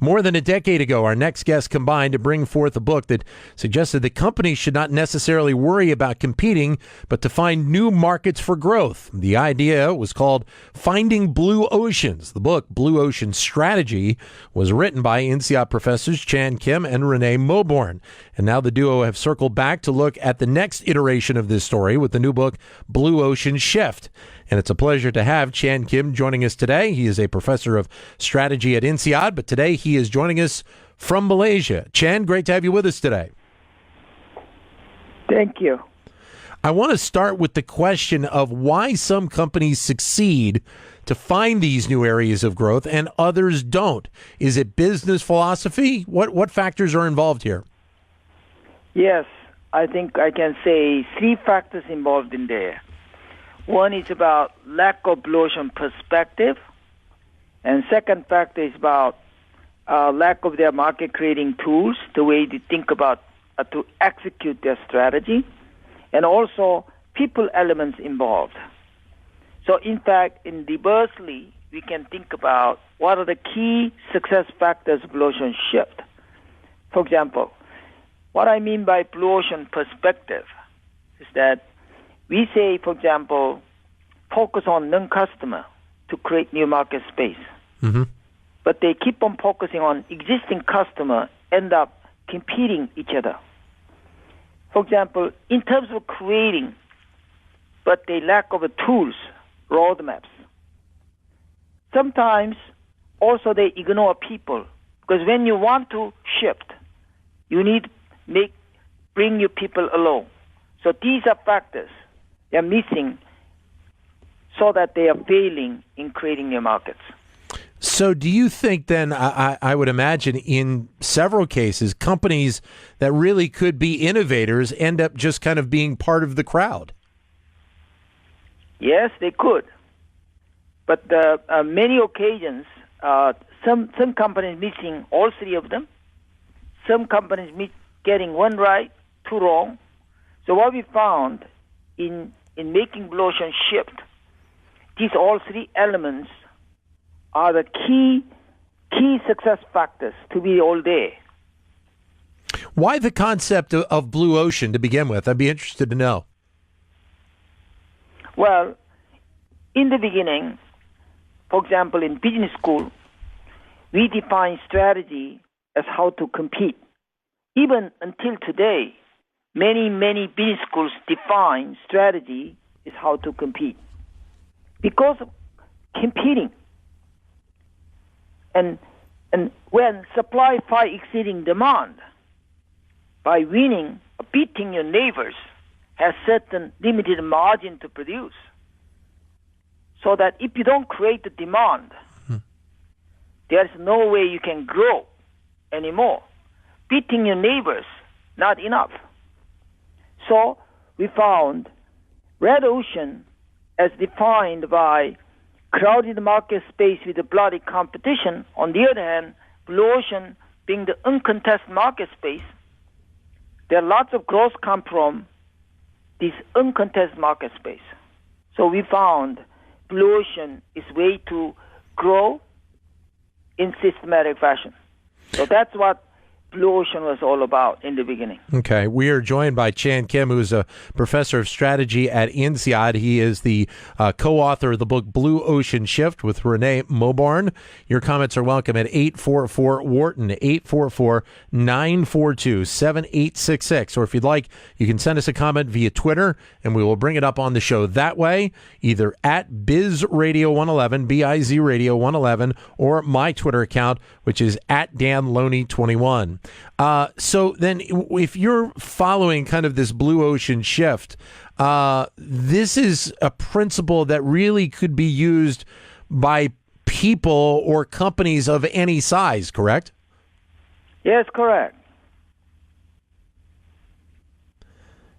More than a decade ago, our next guest combined to bring forth a book that suggested that companies should not necessarily worry about competing, but to find new markets for growth. The idea was called Finding Blue Oceans. The book, Blue Ocean Strategy, was written by INSEAD professors Chan Kim and Renee Mauborgne. And now the duo have circled back to look at the next iteration of this story with the new book, Blue Ocean Shift. And it's a pleasure to have Chan Kim joining us today. He is a professor of strategy at INSEAD, but today he is joining us from Malaysia. Chan, great to have you with us today. Thank you. I want to start with the question of why some companies succeed to find these new areas of growth and others don't. Is it business philosophy? What factors are involved here? Yes, I think I can say three factors involved in there. One is about lack of blue ocean perspective, and second factor is about lack of their market creating tools, the way they think about to execute their strategy, and also people elements involved. So in fact, reversely, we can think about what are the key success factors of blue ocean shift. For example, what I mean by blue ocean perspective is that we say, for example, focus on non-customer to create new market space. Mm-hmm. But they keep on focusing on existing customer, end up competing each other. For example, in terms of creating, but they lack of tools, roadmaps. Sometimes also they ignore people, because when you want to shift, you need bring your people along. So these are factors they are missing, so that they are failing in creating new markets. So do you think then, I would imagine in several cases, companies that really could be innovators end up just kind of being part of the crowd? Yes, they could. But many occasions, some companies missing all three of them. Some companies getting one right, two wrong. So what we found in making blue ocean shift, these all three elements are the key success factors to be all there. Why the concept of blue ocean to begin with? I'd be interested to know. Well, in the beginning, for example, in business school, we define strategy as how to compete. Even until today, many business schools define strategy as how to compete. Because of competing, and when supply far exceeding demand, by winning, beating your neighbors, has certain limited margin to produce. So that if you don't create the demand, there's no way you can grow anymore. Beating your neighbors, not enough. So we found red ocean as defined by crowded market space with a bloody competition. On the other hand, blue ocean being the uncontested market space, there are lots of growth come from this uncontested market space. So we found blue ocean is way to grow in systematic fashion. So that's what Blue Ocean was all about in the beginning. Okay. We are joined by Chan Kim, who is a professor of strategy at INSEAD. He is the co-author of the book Blue Ocean Shift with Renee Mauborgne. Your comments are welcome at 844-WHARTON, 844-942-7866. Or if you'd like, you can send us a comment via Twitter, and we will bring it up on the show that way, either at BizRadio111, B-I-Z Radio 111, or my Twitter account, which is at DanLoney21. So then if you're following kind of this blue ocean shift, this is a principle that really could be used by people or companies of any size, correct? Yes, correct.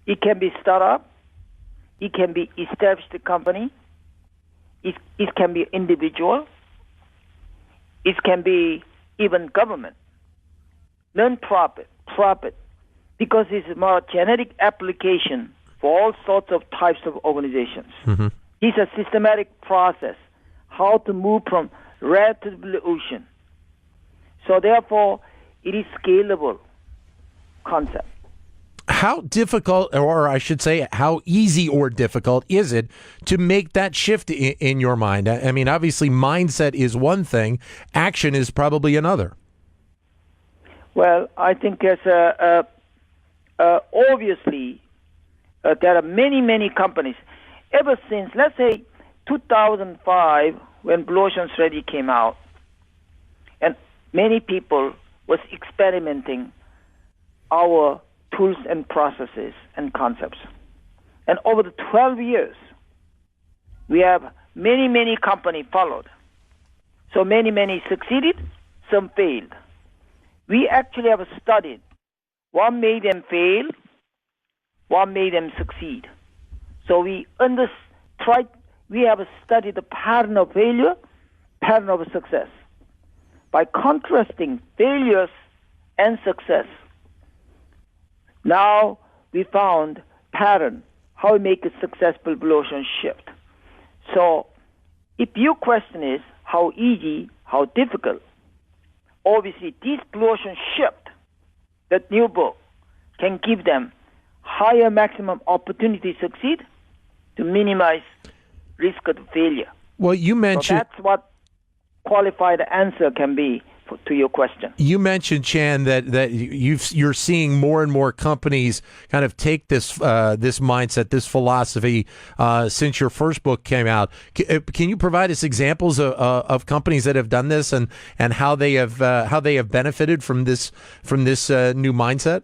It can be startup. It can be established company. It can be individual. It can be even government. Non-profit, profit, because it's a more generic application for all sorts of types of organizations. Mm-hmm. It's a systematic process, how to move from red to the blue ocean. So therefore, it is scalable concept. How difficult, or I should say, how easy or difficult is it to make that shift in your mind? I mean, obviously, mindset is one thing, action is probably another. Well, I think obviously there are many companies. Ever since, let's say, 2005, when Blue Ocean Strategy came out, and many people was experimenting our tools and processes and concepts. And over the 12 years, we have many companies followed. So many succeeded, some failed. We actually have studied what made them fail, what made them succeed. So we have studied the pattern of failure, pattern of success. By contrasting failures and success, now we found pattern, how we make a successful Blue Ocean shift. So if your question is how easy, how difficult, obviously this Blue Ocean shift, that new book, can give them higher maximum opportunity to succeed to minimize risk of failure. Well, you mentioned... So that's what qualified answer can be to your question. You mentioned, Chan, that you're seeing more and more companies kind of take this mindset, this philosophy since your first book came out. Can you provide us examples of companies that have done this and how they have benefited from this new mindset?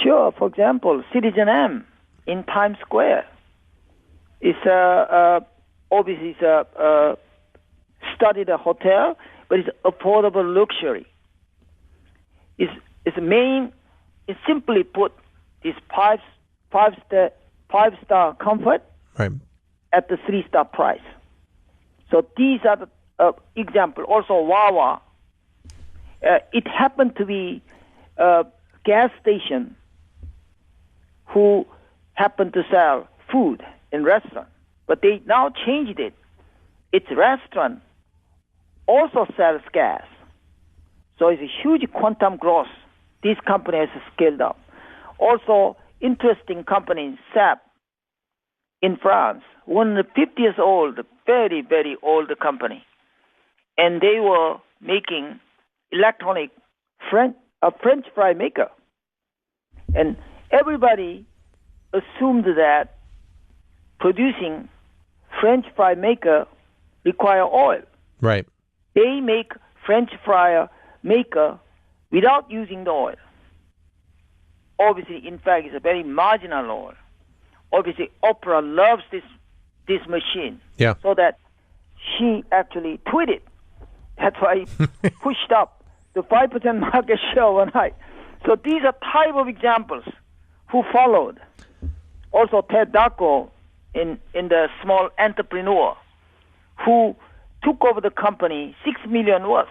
Sure. For example, Citizen M in Times Square is obviously studied a hotel, but it's affordable luxury. It's simply put, is five-star comfort at the 3-star price. So these are the example. Also, Wawa. It happened to be a gas station who happened to sell food in restaurant, but they now changed it. Its restaurant also sells gas. So it's a huge quantum growth. This company has scaled up. Also, interesting company, SAP, in France, 150 years old, very old company. And they were making electronic French fry maker. And everybody assumed that producing French fry maker require oil. Right. They make French fry maker without using the oil. Obviously, in fact, it's a very marginal oil. Obviously, Oprah loves this machine. Yeah. So that she actually tweeted. That's why he pushed up the 5% market share overnight. So these are type of examples who followed. Also, Ted Darko in the small entrepreneur who took over the company, $6 million worth.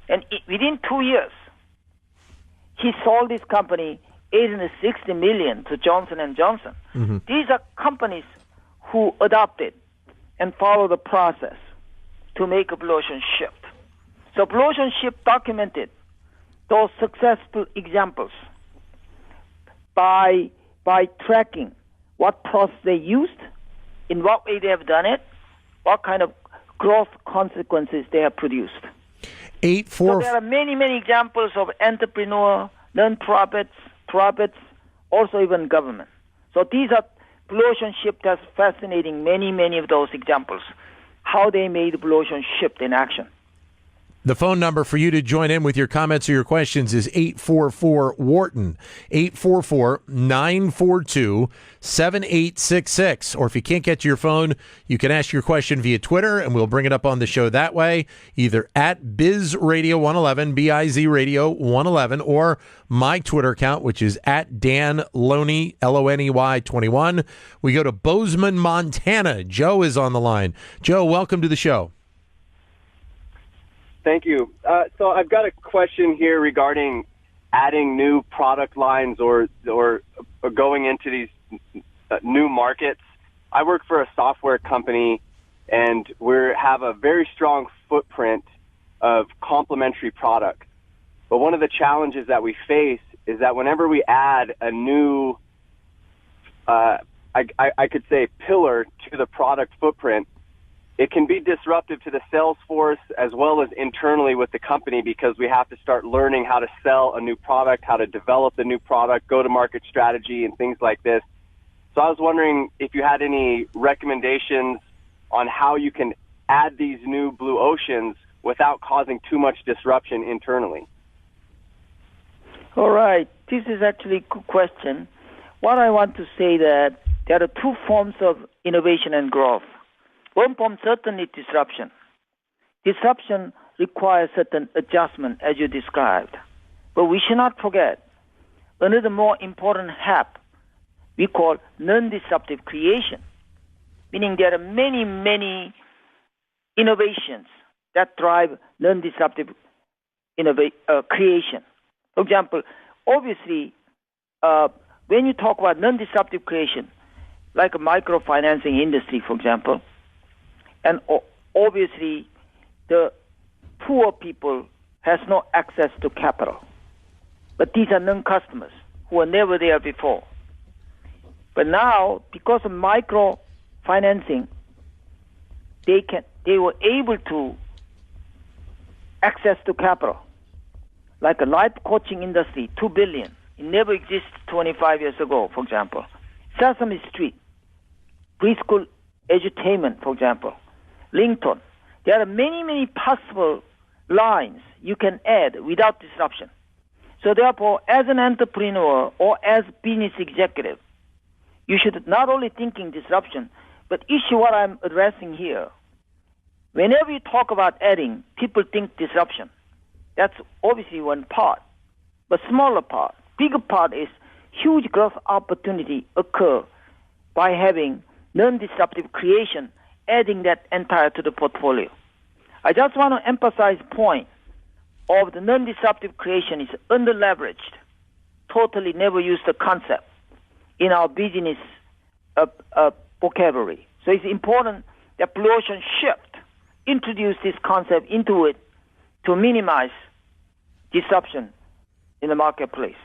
And within 2 years, he sold this company $860 million to Johnson & Johnson. Mm-hmm. These are companies who adopted and followed the process to make a Blue Ocean shift. So Blue Ocean shift documented those successful examples by tracking what process they used, in what way they have done it, what kind of growth consequences they have produced. So there are many examples of entrepreneur, non-profits, profits, also even government. So these are Blue Ocean shift has fascinating many of those examples, how they made Blue Ocean shift in action. The phone number for you to join in with your comments or your questions is 844-WHARTON, 844-942-7866. Or if you can't get to your phone, you can ask your question via Twitter, and we'll bring it up on the show that way, either at BizRadio111, B-I-Z Radio 111, or my Twitter account, which is at Dan Loney, Loney 21. We go to Bozeman, Montana. Joe is on the line. Joe, welcome to the show. Thank you. So I've got a question here regarding adding new product lines or going into these new markets. I work for a software company, and we have a very strong footprint of complementary products. But one of the challenges that we face is that whenever we add a new, I could say, pillar to the product footprint, it can be disruptive to the sales force as well as internally with the company, because we have to start learning how to sell a new product, how to develop the new product, go-to-market strategy, and things like this. So I was wondering if you had any recommendations on how you can add these new blue oceans without causing too much disruption internally. All right. This is actually a good question. What I want to say that there are two forms of innovation and growth. One form certainly disruption. Disruption requires certain adjustment, as you described. But we should not forget another more important HAP we call non-disruptive creation, meaning there are many, many innovations that drive non-disruptive creation. For example, obviously, when you talk about non-disruptive creation, like a microfinancing industry, for example, and obviously the poor people has no access to capital. But these are non-customers who were never there before. But now, because of microfinancing, they were able to access to capital. Like a life coaching industry, $2 billion. It never existed 25 years ago, for example. Sesame Street, preschool edutainment, for example. LinkedIn. There are many, many possible lines you can add without disruption. So therefore, as an entrepreneur or as business executive, you should not only thinking disruption, but issue what I'm addressing here. Whenever you talk about adding, people think disruption. That's obviously one part, but smaller part. Bigger part is huge growth opportunity occur by having non-disruptive creation, adding that entire to the portfolio. I just want to emphasize point of the non-disruptive creation is under-leveraged, totally never used the concept in our business vocabulary. So it's important that Blue Ocean shift, introduce this concept into it to minimize disruption in the marketplace.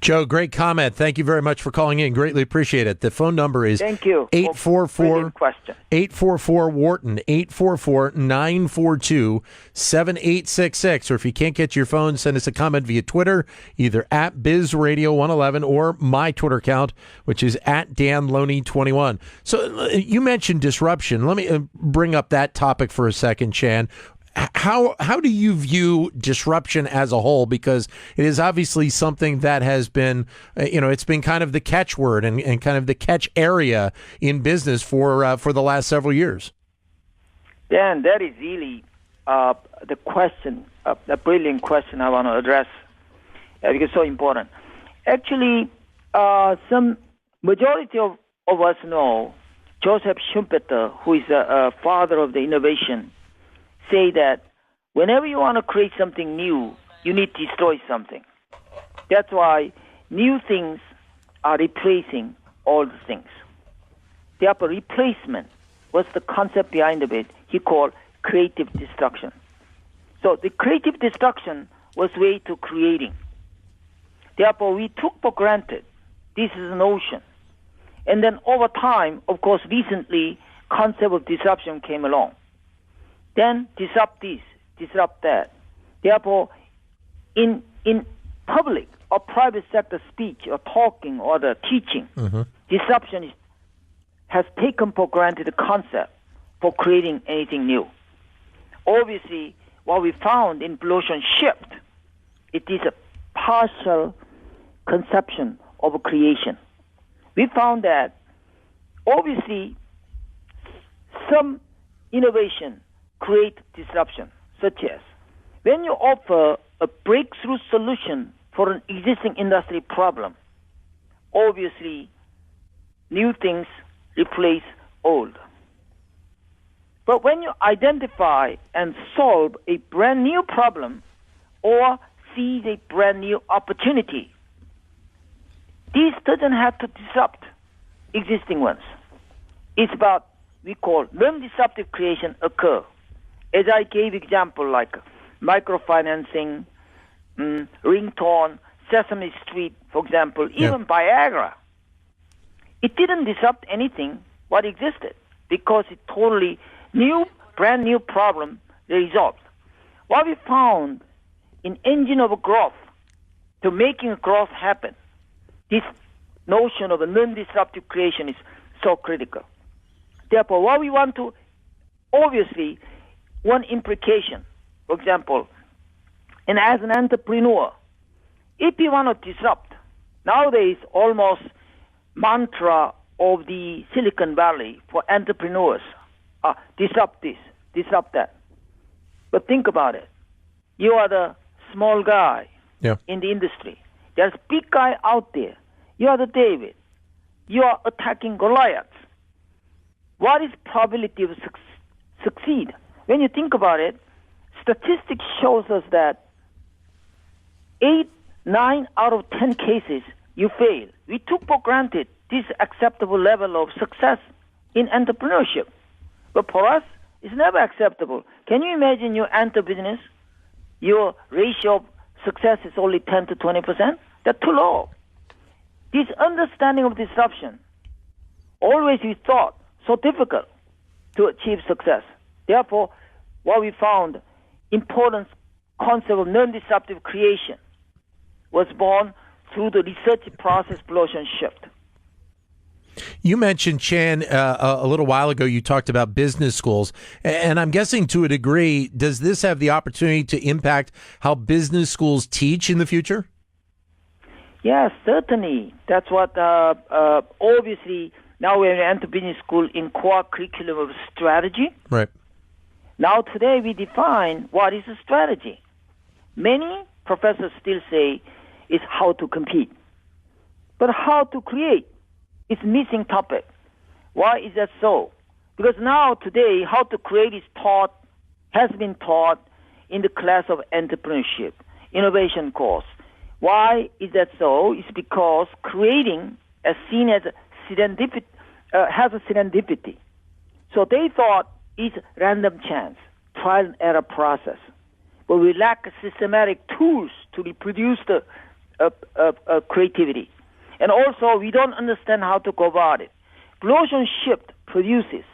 Joe, great comment. Thank you very much for calling in. Greatly appreciate it. The phone number is Thank you. 844-Wharton, 844-942-7866. Or if you can't get to your phone, send us a comment via Twitter, either at BizRadio111 or my Twitter account, which is at DanLoney21. So you mentioned disruption. Let me bring up that topic for a second, Chan. How do you view disruption as a whole? Because it is obviously something that has been, it's been kind of the catchword and kind of the catch area in business for the last several years. Dan, that is really the question, a brilliant question I want to address because it's so important. Actually, some majority of us know Joseph Schumpeter, who is a father of the innovation, say that whenever you want to create something new, you need to destroy something. That's why new things are replacing old things. Therefore, replacement was the concept behind it. He called creative destruction. So the creative destruction was way to creating. Therefore, we took for granted this is an ocean. And then over time, of course, recently, concept of disruption came along. Then disrupt this, disrupt that. Therefore, in public or private sector speech or talking or the teaching, disruption has taken for granted the concept for creating anything new. Obviously, what we found in Blue Ocean shift, it is a partial conception of a creation. We found that obviously some innovation create disruption, such as when you offer a breakthrough solution for an existing industry problem, obviously new things replace old. But when you identify and solve a brand new problem or seize a brand new opportunity, this doesn't have to disrupt existing ones. It's about, we call non-disruptive creation occur As I gave example like microfinancing, ringtone, Sesame Street, for example, even Viagra. It didn't disrupt anything what existed because it totally brand new problem they resolved. What we found in engine of growth to making growth happen, this notion of a non-disruptive creation is so critical. Therefore, what we want to, obviously, one implication, for example, and as an entrepreneur, if you want to disrupt, nowadays almost mantra of the Silicon Valley for entrepreneurs, disrupt this, disrupt that. But think about it. You are the small guy in the industry. There's big guy out there. You are the David. You are attacking Goliath. What is probability of succeed? When you think about it, statistics shows us that 9 out of 10 cases you fail. We took for granted this acceptable level of success in entrepreneurship. But for us, it's never acceptable. Can you imagine you enter business, your ratio of success is only 10 to 20%? That's too low. This understanding of disruption, always we thought so difficult to achieve success. Therefore, what we found, important concept of non-disruptive creation was born through the research process Blue Ocean Shift. You mentioned, Chan, a little while ago, you talked about business schools. And I'm guessing to a degree, does this have the opportunity to impact how business schools teach in the future? Yes, certainly. That's what, obviously, now we enter business school in core curriculum of strategy. Right. Now today we define what is a strategy. Many professors still say it's how to compete. But how to create is missing topic. Why is that so? Because now today how to create is has been taught in the class of entrepreneurship, innovation course. Why is that so? It's because creating is seen as serendipity, has a serendipity. So they thought it's random chance, trial and error process. But we lack systematic tools to reproduce the creativity. And also, we don't understand how to go about it. Blue Ocean Shift produces,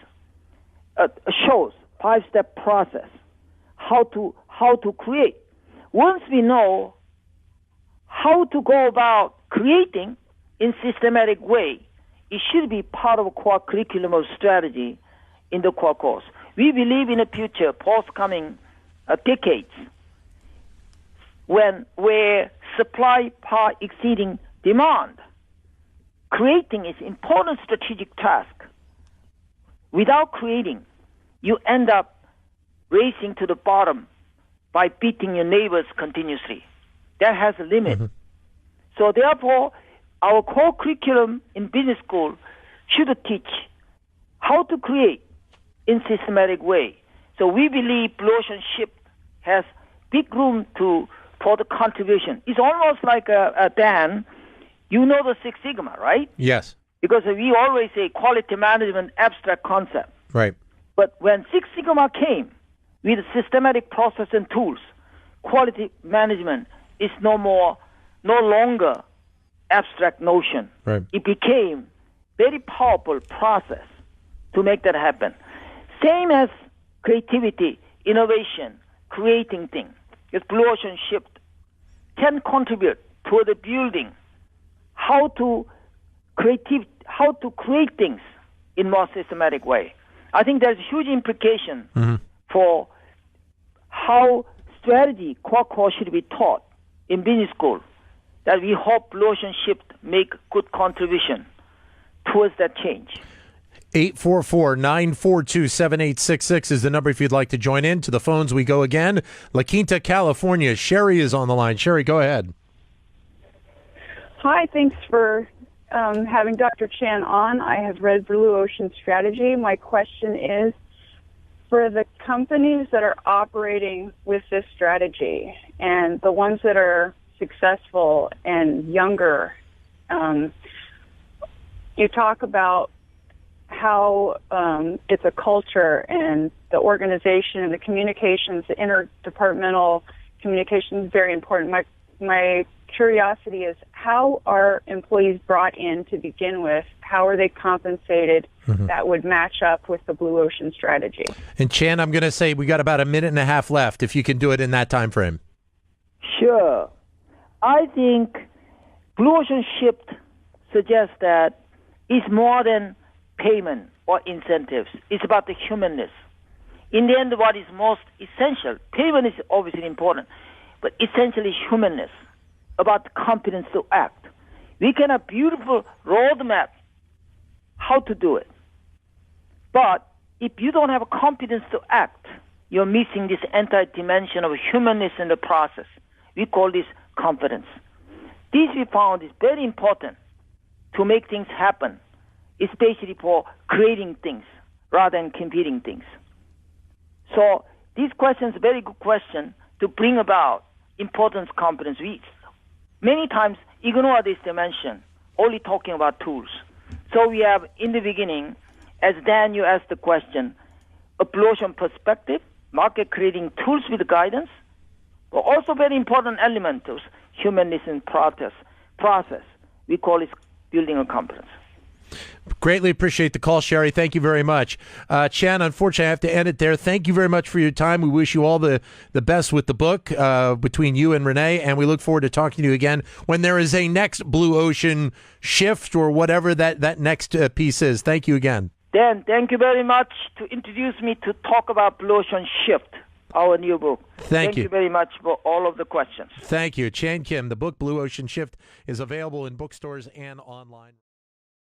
shows 5-step process, how to create. Once we know how to go about creating in systematic way, it should be part of a core curriculum of strategy in the core course. We believe in a future post-coming decades where supply far exceeding demand. Creating is important strategic task. Without creating, you end up racing to the bottom by beating your neighbors continuously. That has a limit. Mm-hmm. So therefore, our core curriculum in business school should teach how to create in systematic way. So we believe Blue Ocean Shift has big room for the contribution. It's almost like Dan, you know the Six Sigma, right? Yes. Because we always say quality management abstract concept. Right. But when Six Sigma came with systematic process and tools, quality management is no longer abstract notion. Right. It became very powerful process to make that happen. Same as creativity, innovation, creating things. Because Blue Ocean Shift can contribute to the building how to create things in more systematic way. I think there's huge implication for how strategy core should be taught in business school, that we hope Blue Ocean Shift make good contribution towards that change. 844-942-7866 is the number if you'd like to join in. To the phones we go again. La Quinta, California. Sherry is on the line. Sherry, go ahead. Hi, thanks for having Dr. Chan on. I have read Blue Ocean Strategy. My question is, for the companies that are operating with this strategy and the ones that are successful and younger, you talk about how it's a culture and the organization and the communications, the interdepartmental communication is very important. My curiosity is, how are employees brought in to begin with? How are they compensated that would match up with the Blue Ocean strategy? And Chan, I'm going to say we got about a minute and a half left, if you can do it in that time frame. Sure. I think Blue Ocean Shift suggests that it's more than payment or incentives. It's about the humanness. In the end, what is most essential, payment is obviously important, but essentially humanness, about the competence to act. We can have beautiful roadmap how to do it. But if you don't have a competence to act, you're missing this entire dimension of humanness in the process. We call this confidence. This we found is very important to make things happen, especially for creating things rather than competing things. So this question is a very good question to bring about importance competence. We many times ignore this dimension, only talking about tools. So we have, in the beginning, as Dan, you asked the question, a Blue Ocean perspective, market creating tools with guidance, but also very important element of humanness and process. We call it building a competence. Greatly appreciate the call, Sherry. Thank you very much. Chan, unfortunately, I have to end it there. Thank you very much for your time. We wish you all the best with the book between you and Renee, and we look forward to talking to you again when there is a next Blue Ocean Shift or whatever that next piece is. Thank you again. Dan, thank you very much to introduce me to talk about Blue Ocean Shift, our new book. Thank you very much for all of the questions. Thank you. Chan Kim, the book Blue Ocean Shift is available in bookstores and online.